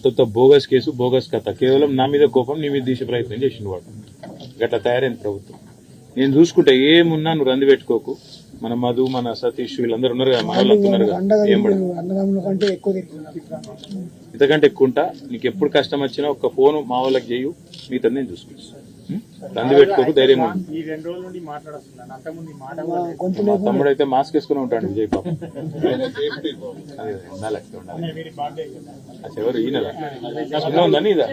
అంత bogus case, bogus కథ. కేవలం నా మీద కోపం, నీ మీద తీసే ప్రయత్నం చేసిండు వాడు. గట్లా తయారైంది ప్రభుత్వం. నేను చూసుకుంటా, ఏమున్నా నువ్వు రంది పెట్టుకోకు. మన మధు, మన సతీష్ వీళ్ళందరూ ఉన్నారు కదా, మన వాళ్ళు ఉన్నారు కదా, ఇంతకంటే ఎక్కువ ఉంటా. నీకు ఎప్పుడు కష్టం వచ్చినా ఒక ఫోన్ మా వాళ్ళకి చేయు, మీతో నేను చూసుకుంటా. రంది పెట్టుకోకు, ధైర్యంగా. తమ్ముడు అయితే మాస్క్ వేసుకుని ఉంటాడు విజయ్ పాప. ఎవరు ఈయన చిన్న ఉందని ఇదా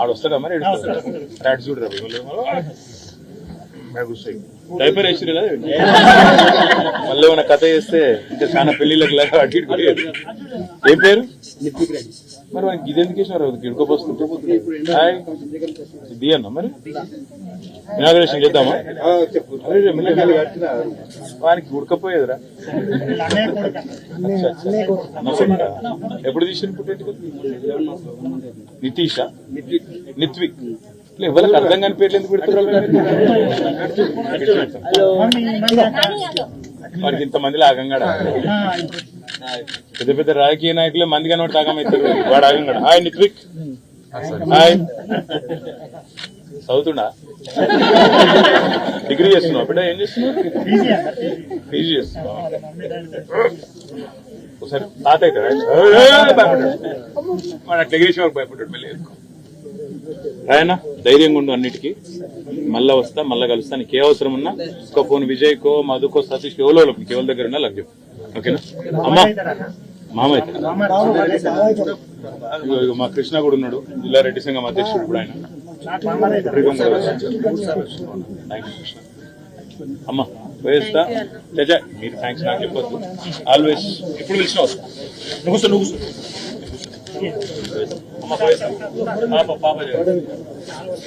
ఆడొస్తాడా మరి రాడు చూడరా డైపర్ వేసిరు కదా. మళ్ళీ ఏమైనా కథ చేస్తే ఇంకా చాలా పెళ్లిళ్ళకి లాగా అటు ఏం పేరు మరి మనకి ఇది ఎందుకు వేసినారు గిడుకోపోస్తుంటే ఇది అన్నా మరి ఇనాగ్రేషన్ చేద్దామా? వానికి ఉడకపోయేదిరా. ఎప్పుడు తీసిన పుట్టేది నితీషా నిత్విక్ ఎవరికి అర్థం కాని పేర్లు ఎందుకు పెడుతున్నారు? వారికి ఇంతమందిలో ఆగంగాడ పెద్ద పెద్ద రాజకీయ నాయకులే మంది కనబడి తాగమవుతారు. వాడు ఆగంగాడు. హాయ్ నిత్విక్. హాయ్. చదువుతుండా? డిగ్రీ చేస్తున్నావు బిడ్డ? ఏం చేస్తున్నావు? పీజీ చేస్తున్నావు. ఒకసారి తాత అవుతాడా? వాడు అట్లా ఎగిరేసి వరకు భయపడ్డాడు. మళ్ళీ రాయనా ధైర్యంగా ఉండు, అన్నిటికీ మళ్ళా వస్తా, మళ్ళా కలుస్తా. నీకు ఏ అవసరం ఉన్నా ఒక ఫోన్ విజయ్కో, మధుకో, సతీష్ ఎవరో నీకు ఎవరి దగ్గర ఉన్నా లగ్గు. ఓకేనా? అమ్మా మామ అయితే మా కృష్ణ కూడా ఉన్నాడు, జిల్లా రెడ్డి సంఘం అధ్యక్షుడు. ఇప్పుడు ఆయన అమ్మా వేస్తా. చచా మీరు థ్యాంక్స్ నాకు చెప్పొద్దు. ఆల్వేస్ ఎప్పుడు పిలిచినా వస్తా. నువ్వు పాప పాప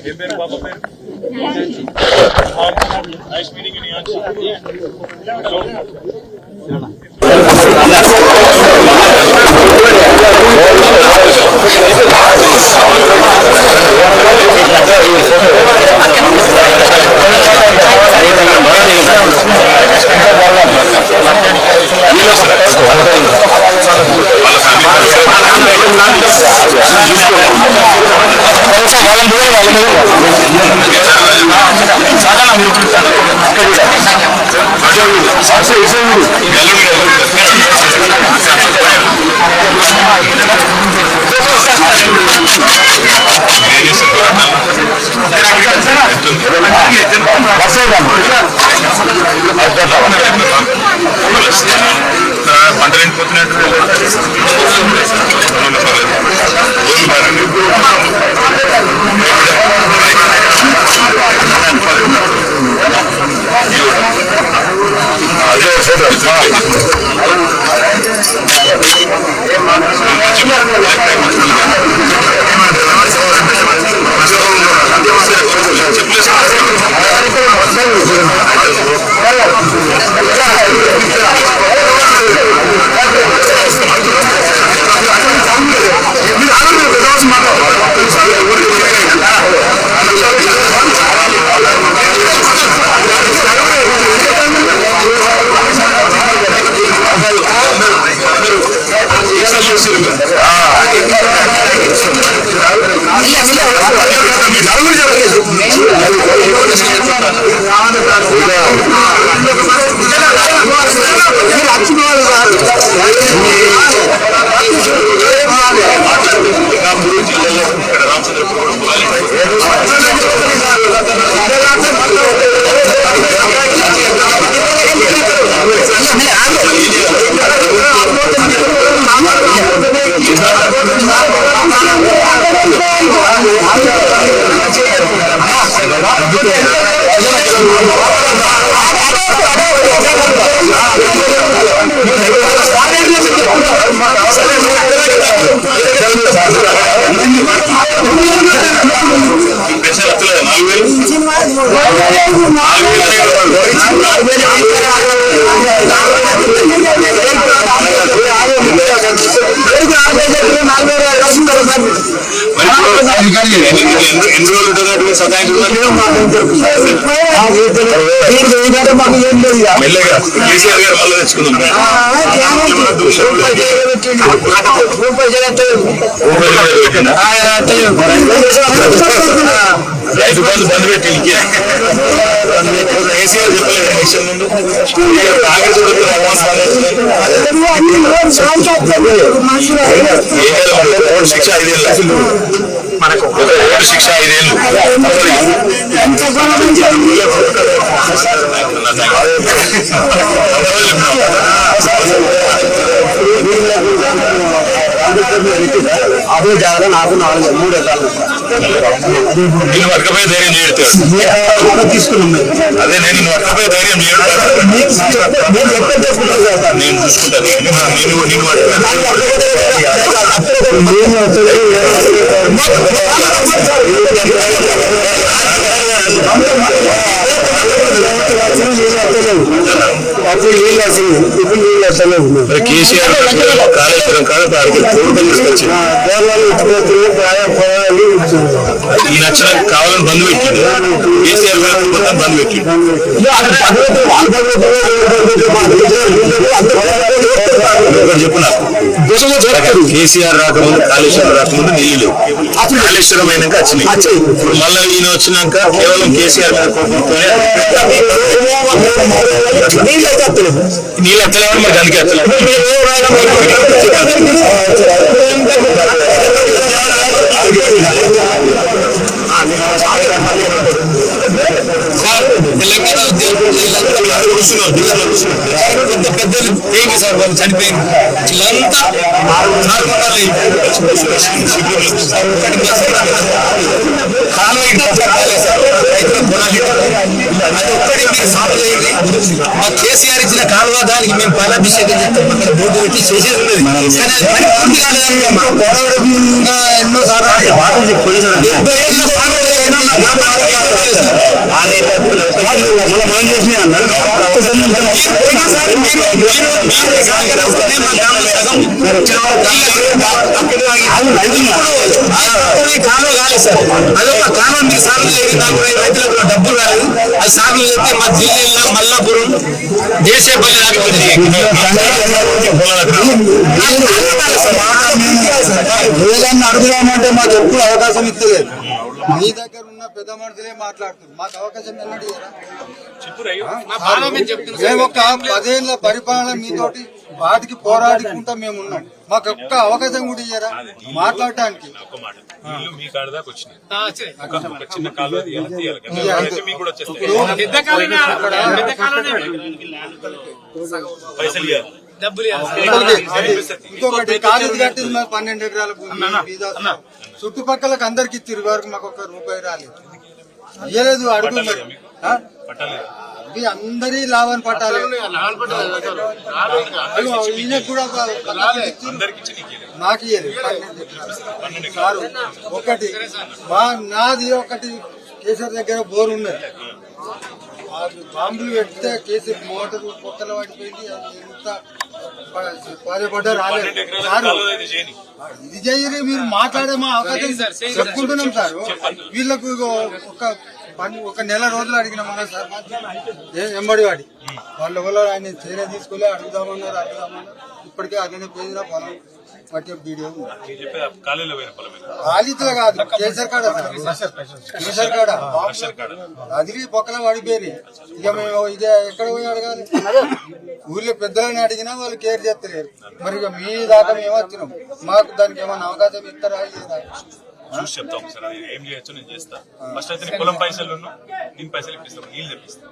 ఏం పేరు? పాప పేరు నైస్ మీటింగ్ యు నియాన్సి. రోజులు సదాయించడం మెల్లగా కేసీఆర్ గారు మళ్ళీ తెచ్చుకుందాం. రైతు బంధు బంద్ పెట్టి కేసీఆర్ చెప్పలేదు ఎలక్షన్ ముందు శిక్ష 5 ఏళ్ళు, మనకు శిక్ష 5 ఏళ్ళు. అదే జాగ్రత్త నాకు 4-3 ఎకరాలు నేను వర్గపై ధైర్యం చేయడతాడు తీసుకున్నాం. అదే నేను వర్గపై ధైర్యం చేయడం నేను చూసుకుంటాను. కేసీఆర్ కాళేశ్వరం కాడ తీసుకొచ్చి ఈ నచ్చిన కావాలని బంద్ పెట్టిండు. కేసీఆర్ గారు మొత్తం బంద్ పెట్టిండు. చెప్పు నాకు, కేసీఆర్ రాకముందు కాళేశ్వరం రాకముందు నీళ్లు కాళేశ్వరం అయినాక వచ్చినాయి. ఇప్పుడు మళ్ళీ ఈయన వచ్చినాక కేవలం కేసీఆర్ గారి కోపంతోనే నీళ్ళు ఎత్తలేమని మరి దానికి ఎత్తలేదు. తెలంగాణ పెద్దలు ఏంటి సార్ వాళ్ళు చనిపోయింది వీళ్ళంతా మా కేసీఆర్ ఇచ్చిన కాలువ దానికి మేము పాలాభిషేకం చేస్తాం. అక్కడ బోర్డు పెట్టి చేసేది ఉన్నది కానీ అది పని పూర్తి కాలేదని ఎన్నో సార్లు కాలువ కాలేదు సార్. అదొక కాలువ మీకు సార్లు రైతులకు డబ్బులు రాలేదు. అది సార్లు చెప్తే మా జిల్లాలో మల్లాపురం దేశపల్లి ఏదన్నా అడుగుదామంటే మాకు ఎప్పుడు అవకాశం ఇస్తలేదు. మీ దగ్గర ఉన్న పెద్ద మనుషులే మాట్లాడుతున్నారు, మాకు అవకాశం ఎన్నడూ మేము ఒక 10 ఏళ్ల పరిపాలన మీతోటి వాటికి పోరాడుకుంటా మేము ఉన్నాం. మాకు ఒక్క అవకాశం కూడా ఇయ్యారా మాట్లాడటానికి? ఇంకొకటి కాలేజీ కట్టింది మాకు 12 ఎకరాల భూమి. చుట్టుపక్కలకు అందరికి ఇచ్చారు, వరకు మాకు ఒక్క రూపాయి రాలేదు, ఇయ్యలేదు. అడుగు మరి అందరి లాభాన్ని పట్టాలి. ఈయనకు కూడా నాకు ఇయ్యలేదు. ఒకటి నాది ఒకటి కేసీఆర్ దగ్గర బోర్ ఉన్నది, బాంబులు పెడితే కేసీఆర్ మోటార్ పొక్కల పడిపోయింది. ఎంత బాధపడ్డా రాలేదు సార్. ఇది చేయరు మీరు మాట్లాడే మా అవకాశం చెప్పుకుంటున్నాం సార్. వీళ్ళకు ఒక నెల రోజులు అడిగిన మన సార్ ఎంబడి వాడి వాళ్ళ వల్ల ఆయన చర్య తీసుకోలే. అడుగుదామన్నారు. ఇప్పటికే అదే పోయిన పొలం పట్టే వీడియో ఖాళీలో కాదు కేసర్ కాడ కేసర్ కాడ అది పొక్కల పడిపోయి. ఇక మేము ఇక ఎక్కడ పోయి అడగాలి? ఊళ్ళో పెద్దలని అడిగినా వాళ్ళు కేర్ చేస్తలేరు. మరి ఇక మీ దాకా మేము వచ్చినాం, మాకు దానికి ఏమైనా అవకాశం ఇస్తారా? చూసి చెప్తాం సార్, అది ఏం చేయొచ్చు నేను చేస్తా. ఫస్ట్ అయితే పొలం పైసలు నేను పైసలు ఇప్పిస్తాను, నీళ్ళు తెప్పిస్తాను.